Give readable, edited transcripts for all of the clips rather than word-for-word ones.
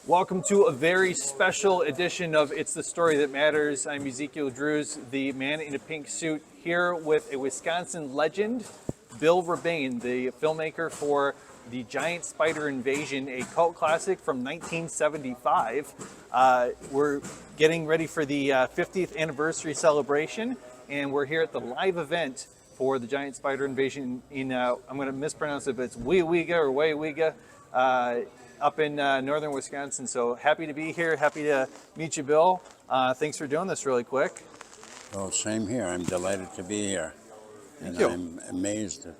Welcome to a very special edition of It's the Story That Matters. I'm Ezekiel Drews, the man in a pink suit, here with a Wisconsin legend, Bill Rebane, the filmmaker for The Giant Spider Invasion, a cult classic from 1975. We're getting ready for the 50th anniversary celebration, and we're here at the live event for The Giant Spider Invasion in, I'm going to mispronounce it, but it's Wewega or Wewega. Up in northern Wisconsin. So happy to be here. Happy to meet you, Bill. Thanks for doing this really quick. Well, same here. I'm delighted to be here. Thank And you. I'm amazed that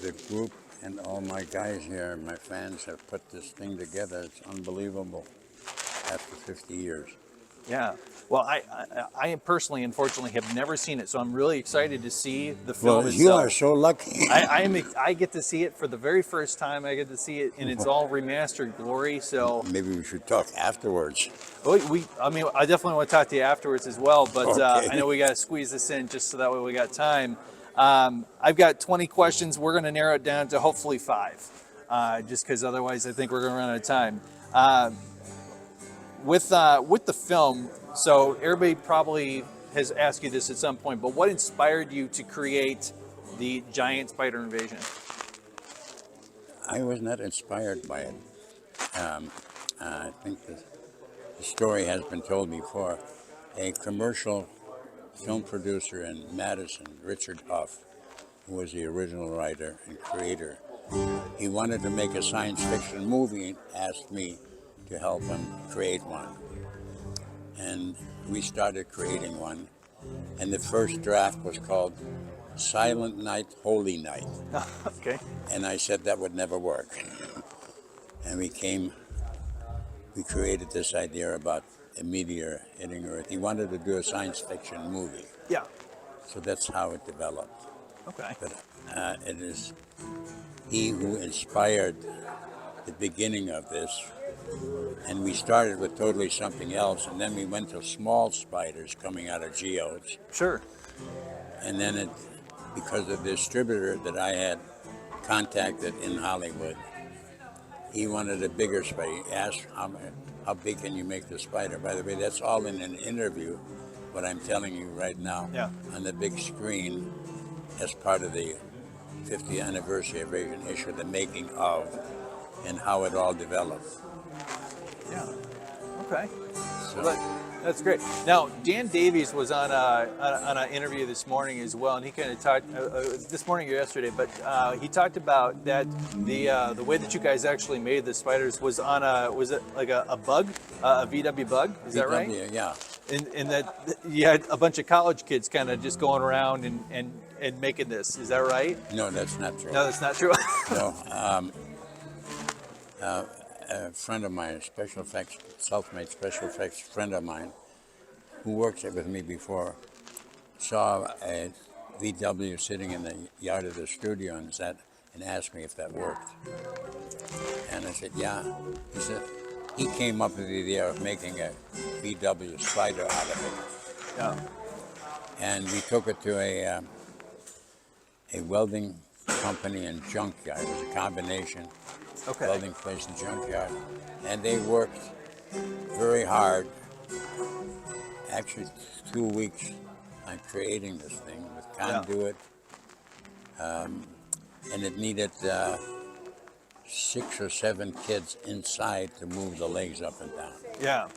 the group and all my guys here, my fans, have put this thing together. It's unbelievable after 50 years. Yeah. Well, I personally, unfortunately, have never seen it, so I'm really excited to see the film Well, itself. you are so lucky. I get to see it for the very first time. I get to see it in its all remastered glory. So Maybe we should talk afterwards. I definitely want to talk to you afterwards as well. But Okay. I know we got to squeeze this in just so that way we got time. I've got 20 questions. We're going to narrow it down to hopefully 5, just because otherwise I think we're going to run out of time. With the film, so everybody probably has asked you this at some point, but what inspired you to create the Giant Spider Invasion? I was not inspired by it. I think the story has been told before. A commercial film producer in Madison, Richard Huff, who was the original writer and creator, he wanted to make a science fiction movie and asked me to help him create one. And we started creating one. And the first draft was called Silent Night, Holy Night. Okay. And I said that would never work. And we created this idea about a meteor hitting Earth. He wanted to do a science fiction movie. Yeah. So that's how it developed. Okay. But it is he who inspired the beginning of this. And we started with totally something else. And then we went to small spiders coming out of geodes. Sure. And then because of the distributor that I had contacted in Hollywood, he wanted a bigger spider. He asked, how big can you make the spider? By the way, that's all in an interview, what I'm telling you right now, Yeah. on the big screen as part of the 50th anniversary of Asian issue, the making of, and how it all developed. Yeah. Okay. So, That's great. Now, Dan Davies was on an interview this morning as well, and he kind of talked this morning or yesterday, but he talked about that the way that you guys actually made the spiders was it like a bug, a VW bug? Is that right? Yeah. And that you had a bunch of college kids kind of just going around and making this. Is that right? No, that's not true. No, that's not true. No. A friend of mine, a special effects, self-made special effects friend of mine, who worked with me before, saw a VW sitting in the yard of the studio and asked me if that worked. And I said, yeah. He said, he came up with the idea of making a VW spider out of it. Yeah. And we took it to a welding company and junkyard. It was a combination. Okay. Welding place and junkyard. And they worked very hard, actually 2 weeks, on creating this thing with conduit. And it needed 6 or 7 kids inside to move the legs up and down. Yeah.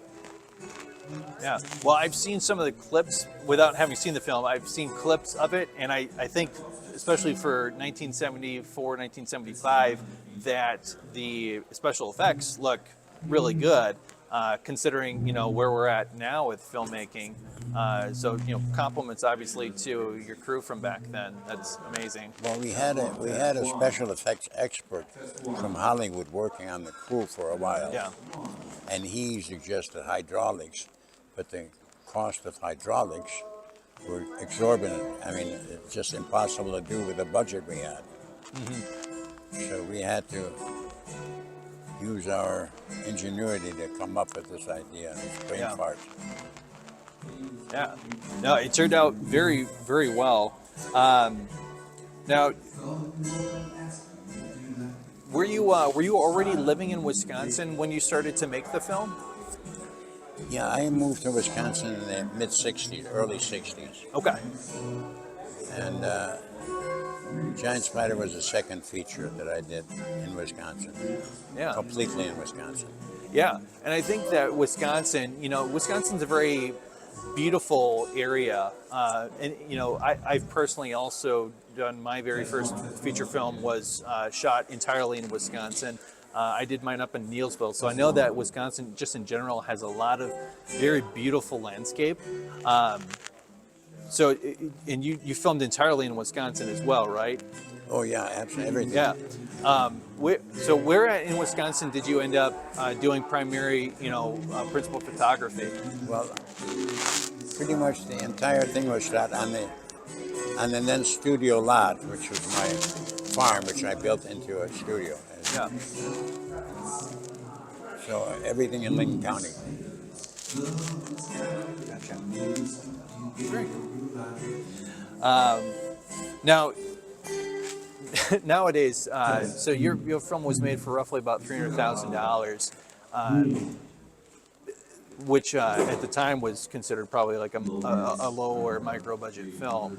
Yeah. Well, I've seen some of the clips without having seen the film. I've seen clips of it, and I think, especially for 1974, 1975, that the special effects look really good, considering where we're at now with filmmaking. So compliments obviously to your crew from back then. That's amazing. Well, we had a special effects expert from Hollywood working on the crew for a while. Yeah. And he suggested hydraulics, but the cost of hydraulics were exorbitant. I mean, it's just impossible to do with the budget we had. Mm-hmm. So we had to use our ingenuity to come up with this idea, this brain fart. Yeah. No, it turned out very, very well. Now, were you already living in Wisconsin when you started to make the film? Yeah, I moved to Wisconsin in the mid '60s, early '60s, Okay. and Giant Spider was the second feature that I did in Wisconsin, Yeah. completely in Wisconsin. Yeah, and I think that Wisconsin, Wisconsin's a very beautiful area, and I've personally also done my very first feature film was shot entirely in Wisconsin. I did mine up in Neillsville, so I know that Wisconsin, just in general, has a lot of very beautiful landscape. Um, and you filmed entirely in Wisconsin as well, right? Oh yeah, absolutely everything. Yeah. So where in Wisconsin did you end up doing primary, principal photography? Well, pretty much the entire thing was shot on the then studio lot, which was my farm, which I built into a studio. Yeah. So everything in Lincoln County. Gotcha. Great. Now, nowadays, so your film was made for roughly about $300,000, which at the time was considered probably like a low or micro budget film.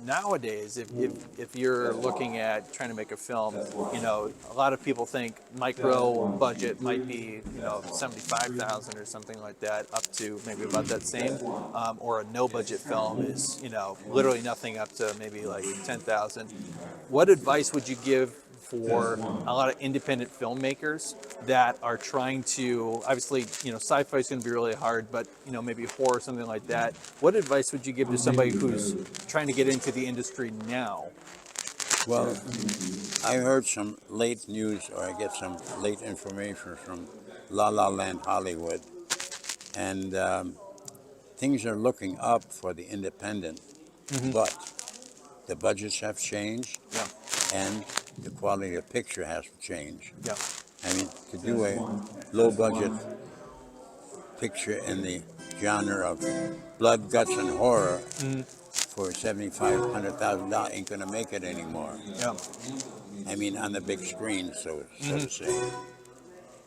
Nowadays, if you're looking at trying to make a film, a lot of people think micro budget might be 75,000 or something like that, up to maybe about that same, or a no budget film is literally nothing up to maybe like 10,000. What advice would you give for a lot of independent filmmakers that are trying to, obviously, sci-fi is going to be really hard, but, maybe horror, something like that. What advice would you give to somebody who's trying to get into the industry now? Well, I heard some late news, or I get some late information from La La Land Hollywood, and things are looking up for the independent, but the budgets have changed, Yeah. and the quality of picture has to change. Yeah. I mean, to do a low-budget picture in the genre of blood, guts, and horror for $75,000-$100,000 ain't gonna make it anymore. Yeah. I mean, on the big screen, so to say.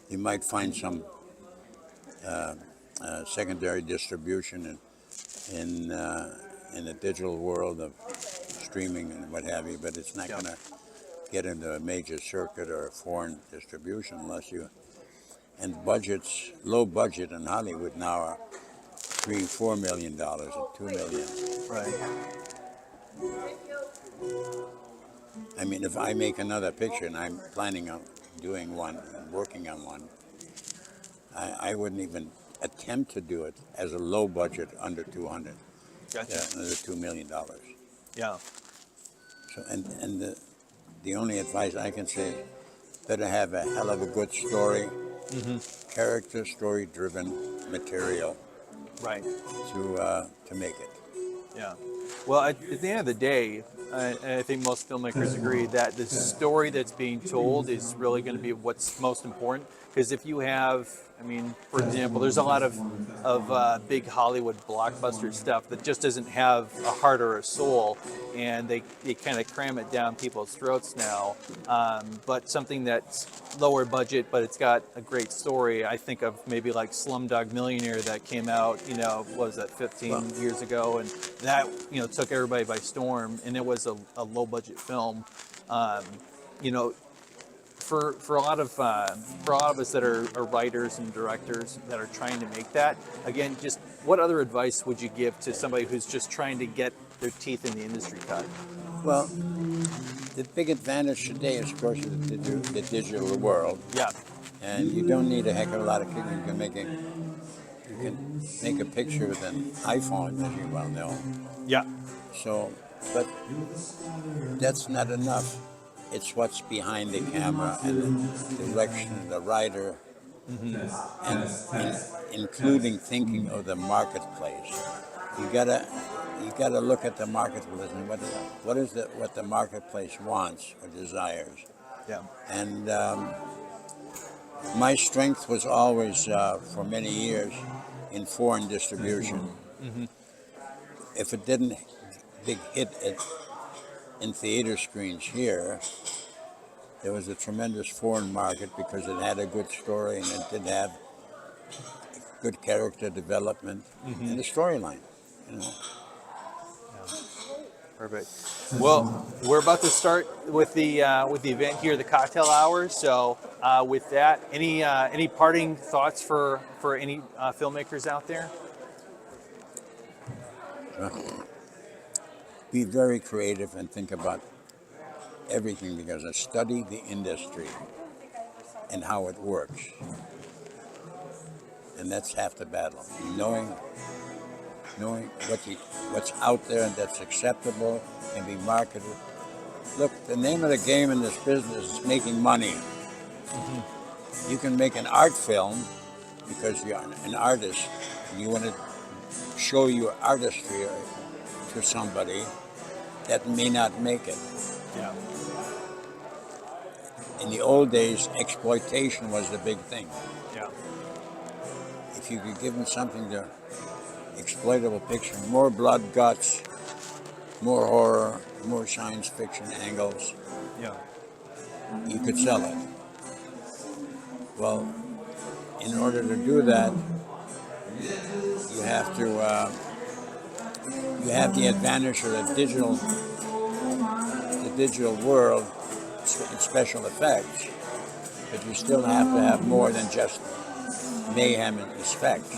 You might find some secondary distribution in the digital world of streaming and what have you, but it's not gonna get into a major circuit or a foreign distribution unless you. And budgets, low budget in Hollywood now are $3-4 million and $2 million. Right. I mean, if I make another picture, and I'm planning on doing one and working on one, I wouldn't even attempt to do it as a low budget under 200. Gotcha. Under $2 million. Yeah. So, and the only advice I can say, better have a hell of a good story, character story-driven material, Right. to make it. Yeah. Well, at the end of the day, I think most filmmakers agree that the story that's being told is really going to be what's most important. Because if you have, for example, there's a lot of big Hollywood blockbuster stuff that just doesn't have a heart or a soul, and they kind of cram it down people's throats now. But something that's lower budget, but it's got a great story. I think of maybe like Slumdog Millionaire that came out, what was that, 15 years ago, and that took everybody by storm, and it was a low budget film. For a lot of us that are writers and directors that are trying to make that, again, just what other advice would you give to somebody who's just trying to get their teeth in the industry cut? Well, the big advantage today is, of course, the digital world. Yeah. And you don't need a heck of a lot of people. You can make a picture with an iPhone, as you well know. Yeah. So, but that's not enough. It's what's behind the camera and the direction, the writer, and including thinking of the marketplace. You gotta look at the marketplace and what the marketplace wants or desires. Yeah. And my strength was always, for many years, in foreign distribution. If it didn't big hit in theater screens here, there was a tremendous foreign market because it had a good story and it did have good character development and the storyline. You know. Perfect. Well, we're about to start with the event here, the cocktail hour. So, with that, any parting thoughts for any filmmakers out there? Be very creative and think about everything because I study the industry and how it works. And that's half the battle. Knowing what's out there and that's acceptable and be marketed. Look, the name of the game in this business is making money. You can make an art film because you're an artist and you want to show your artistry to somebody that may not make it. Yeah. In the old days, exploitation was the big thing. Yeah. If you could give them something to exploitable picture, more blood, guts, more horror, more science fiction angles, Yeah. you could sell it. Well, in order to do that, you have to you have the advantage of the digital world in special effects, but you still have to have more than just mayhem and effects.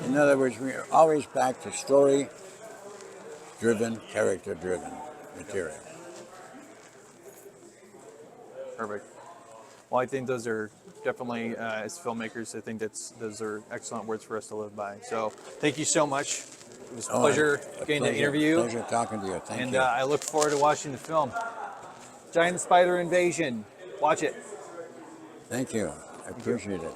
In other words, we're always back to story-driven, character-driven material. Perfect. Well, I think those are definitely, as filmmakers, I think those are excellent words for us to live by. So, thank you so much. It was a pleasure getting to interview. Pleasure talking to you. Thank you. And I look forward to watching the film. Giant Spider Invasion. Watch it. Thank you. I appreciate it.